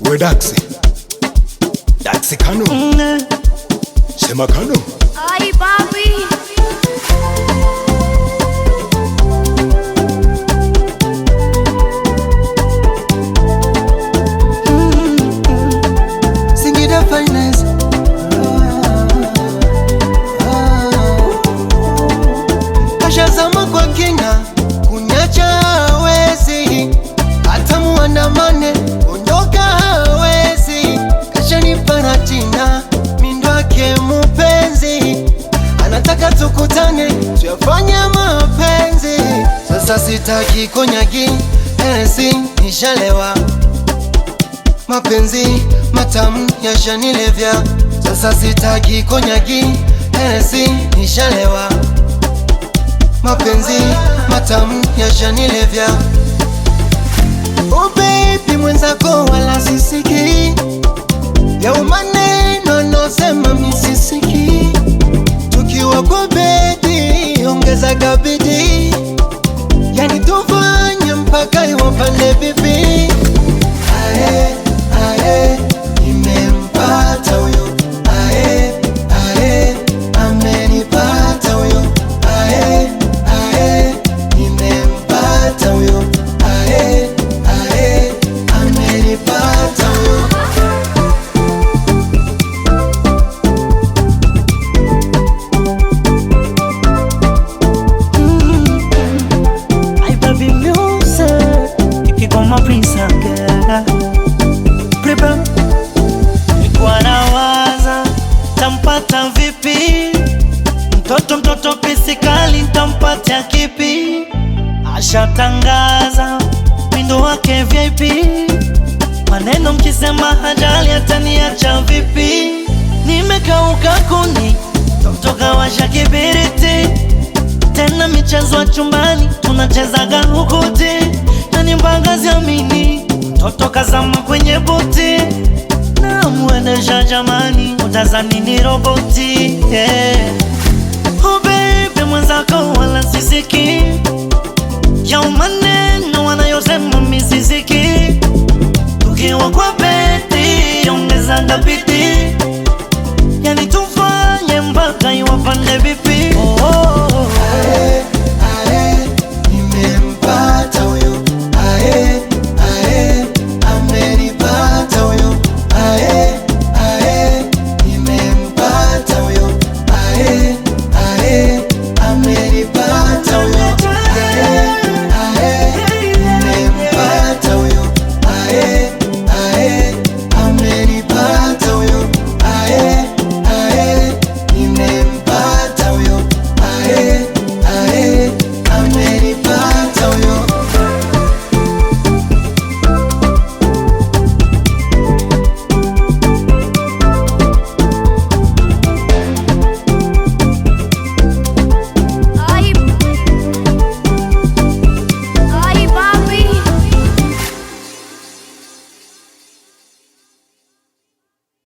We Daxi Kano Sema Kano. Ay papi, Singida finance. Kashazama kwa kina, kunyacha hawezi, hata muandamane ondoka hawezi. Kashanipa na jina, mindo wake mupenzi, anataka tukutane tuyafanye mapenzi. Sasa sitaki konyagi, Hennessy nishalewa, mapenzi matamu yashanilevya. Sasa sitaki konyagi, Hennessy nishalewa, mapenzi matamu yashanilevya. Oh baby mwenzako wala sisiki, ya maneno nosema misisiki. Tukiwa kwa bedi ongeza kabidi, yani tufanye mpaka iwapande bibi. Ae, ae, nimempata huyo. Ae, ae, amenipata huyo. Ae, ae, nimempata huyo. Ae, ae, amenipata huyo. Ay baby music, ikigoma prince girl. Prepare. Nilikuwa nawaza tampata vipi, mtoto pisikali ntampatia kipi? Ashatangaza mindo wake VIP, maneno mkisema hajali ataniacha vipi? Nimekauka kuni, toka washa kibiriti, tena michezo wa chumbani tunachezaga hukuti, na ni mbaga ziamini mtoto kazama kwenye buti, na muendesha jamani utazani ni roboti, yeah. Oh baby mwenzako wala sisiki, ya maneno wanayosema misisiki. Tukiwa kwa beti ongeza ndabiti, yani tufanye mpaka iwapande vipi.